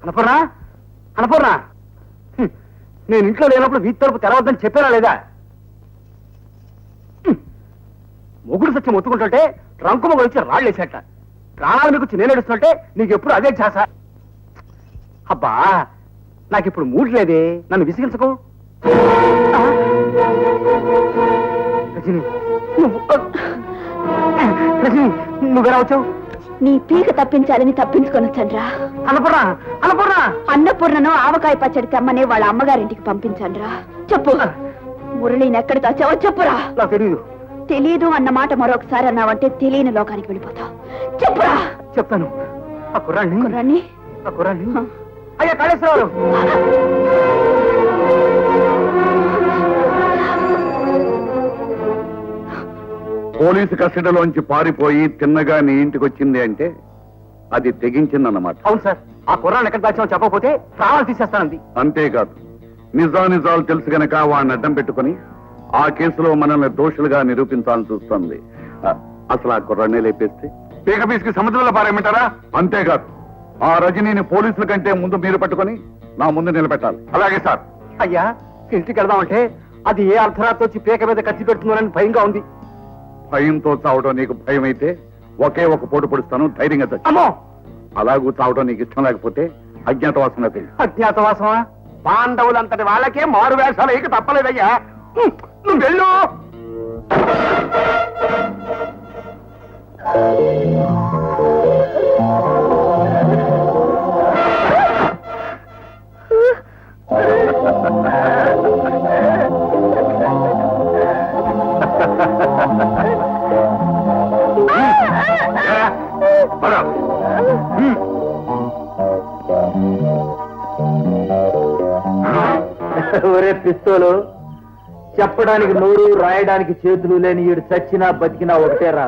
అన్నపూర్ణ, అన్నపూర్ణ, నేను ఇంట్లో లేనప్పుడు వీధి తలుపు తెరవద్దని చెప్పారా లేదా? మొగుడు సత్యం ఒత్తుకుంటుంటే రంకు మొగుడు వచ్చి రాళ్ళేసేట. ప్రాణాల మీకు వచ్చి నేను ఏడుస్తుంటే నీకు ఎప్పుడు అదే ఛాస. అబ్బా, నాకు ఇప్పుడు మూడ్ లేదే, నన్ను విసిగించకు. రజని, రజని, నువ్వెలా వచ్చావు? నీ పీక తప్పించాలని తప్పించుకొని వచ్చాన్రా. అన్నపూర్ణ, అన్నపూర్ణ, అన్నపూర్ణను ఆవకాయ పచ్చడి తెమ్మని వాళ్ళ అమ్మగారింటికి పంపించాన్రా. చెప్పు, మురళిని ఎక్కడ దాచావో చెప్పురా. నాకు తెలియదు. తెలీదు అన్న మాట మరొకసారి అన్నావంటే తెలియని లోకానికి వెళ్ళిపోతావు. చెప్పురా. చెప్తాను. ఆ కుర్రాన్ని, కుర్రాన్ని, ఆ కుర్రాన్ని. అయ్యా కాళేశ్వరరావు, పోలీసు కస్టడీలోంచి పారిపోయి తిన్నగా నీ ఇంటికి వచ్చింది అంటే అది తెగించిందన్నమాట. అవును సార్, ఆ కుర్రాన్ని ఎక్కడ దాచామో చెప్పకపోతే ప్రాణాలు తీసేస్తానంది. అంతేకాదు, నిజానిజాలు తెలుసు గనక వాడిని అడ్డం పెట్టుకుని ఆ కేసులో మనల్ని దోషులుగా నిరూపించాలని చూస్తుంది. అసలు ఆ కుర్రాన్ని లేపేస్తే పీక పీసుకి సముద్రంలో పారేయమంటారా? అంతేకాదు, ఆ రజనీని పోలీసుల కంటే ముందు మీరు పట్టుకొని నా ముందు నిలబెట్టాలి. అలాగే సార్. అయ్యా, ఇంటికి వెళ్దామంటే అది ఏ అర్ధరాత్రి వచ్చి పీక మీద కత్తి పెడుతుందని భయంగా ఉంది. భయంతో చావడం నీకు భయం అయితే ఒకే ఒక పోటు పొడుస్తాను, ధైర్యంగా చచ్చి. అమ్మో, అలాగూ చావడం నీకు ఇష్టం లేకపోతే అజ్ఞాతవాసంగా తెలియదు. అజ్ఞాతవాసమా? పాండవులంతటి వాళ్ళకే మారు వేషాలు వేయక తప్పలేదయ్యా. నువ్వు వెళ్ళు. ఒరే పిస్తోలు, చెప్పడానికి నోరు, రాయడానికి చేతులు లేని ఈడు చచ్చినా బతికినా ఒకటేరా.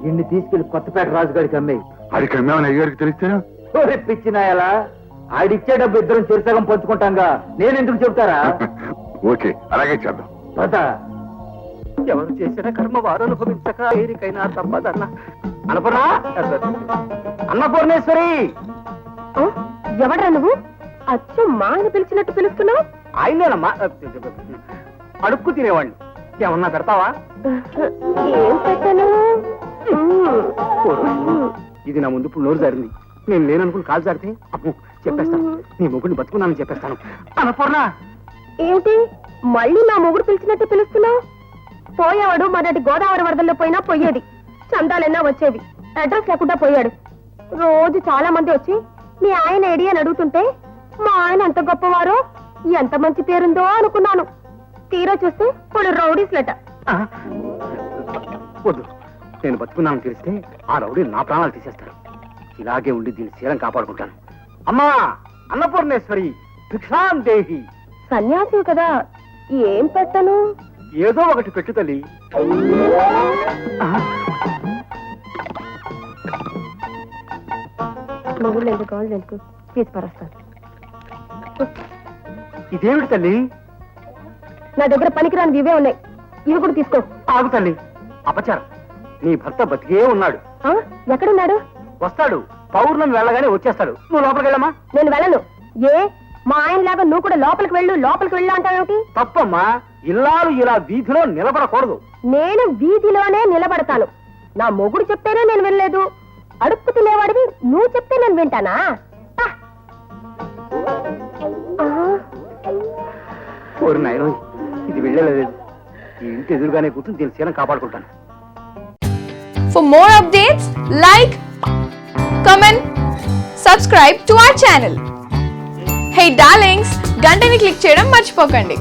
ఇన్ని తీసుకెళ్లి కొత్తపేట రాజుగాడికి అమ్మాయి. అది కమ్మేమని అయ్యారికి తెలిస్తే ఒరే పిచ్చినాయలా, ఆడిచ్చే డబ్బు ఇద్దరం చిరుసగం పంచుకుంటాంగా, నేనెందుకు చెబుతారా? ఓకే, అలాగే చేద్దాం. ఎవరు చేసిన కర్మ వారు అనుభవించక ఏరికైనా తప్పదన్న. అన్నపూర్ణ, అన్నపూర్ణేశ్వరి. ఎవడ్రా నువ్వు? అచ్చు మా ఆయన పిలిచినట్టు పిలుస్తున్నావు? ఆయనేనమ్మా, అడుక్కు తినేవాడిని. ఏమన్నా పెడతావా? ఏం పెట్టను? ఇది నా ముందు ఇప్పుడు నోరు జారింది. నేను లేననుకుని కాలు జారితే అప్పు చెప్పేస్తాను, నీ మొగుడిని బతుకున్నానని చెప్పేస్తాను. అన్నపూర్ణ. ఏమిటి మళ్ళీ నా మొగుడు పిలిచినట్టు పిలుస్తున్నావు? పోయేవాడు మొదటి గోదావరి వరదల్లో పోయినా పోయేది, చందాలెన్నా వచ్చేది. అడ్రస్ లేకుండా పోయాడు. రోజు చాలా మంది వచ్చి మీ ఆయన ఏడి అని అడుగుతుంటే మా ఆయన ఎంత గొప్పవారో, ఎంత మంచి పేరుందో అనుకున్నాను. తీరా చూస్తే ఇప్పుడు రౌడీస్లట. వద్దు, నేను బతుకున్నానని తెలిస్తే ఆ రౌడీలు నా ప్రాణాలు తీసేస్తారు. ఇలాగే ఉండి దీన్ని శీలం కాపాడుకుంటాను. అమ్మా అన్నపూర్ణేశ్వరి, భిక్షాం దేహి. సన్యాసి కదా, ఏం పెట్టను? ఏదో ఒకటి పెట్టు తల్లి. మొగుళ్ళు ఎందుకు కావాలి ఎందుకు తీసుపరుస్తాను. ఇదేమిటి తల్లి? నా దగ్గర పనికిరాని ఇవే ఉన్నాయి, ఇవి కూడా తీసుకో. ఆగు తల్లి, అపచారం. నీ భర్త బతికే ఉన్నాడు. ఎక్కడున్నాడు? వస్తాడు, పౌర్ణమి వెళ్ళగానే వచ్చేస్తాడు. నువ్వు లోపలికి వెళ్ళమ్మా. నేను వెళ్ళను. ఏ మా ఆయన లాగా నువ్వు కూడా లోపలికి వెళ్ళు అంటావేమిటి? తప్పమ్మా, ఇల్లాలు ఇలా వీధిలో నిలబడకూడదు. నేను వీధిలోనే నిలబడతాను. నా మొగుడు చెప్తేనే నేను వెళ్ళలేదు. అడుక్కు తినేవాడివి నువ్వు చెప్తే నేను వింటానా? ఓరి నాయనోయ్, ఇది వెళ్ళలేదు. ఈ ఇంటి ఎదురుగానే కూర్చొని దీని శీలం కాపాడుకుంటాను. For more updates, like, comment, subscribe to our channel. Hey darlings, గంటని click చేయడం మర్చిపోకండి.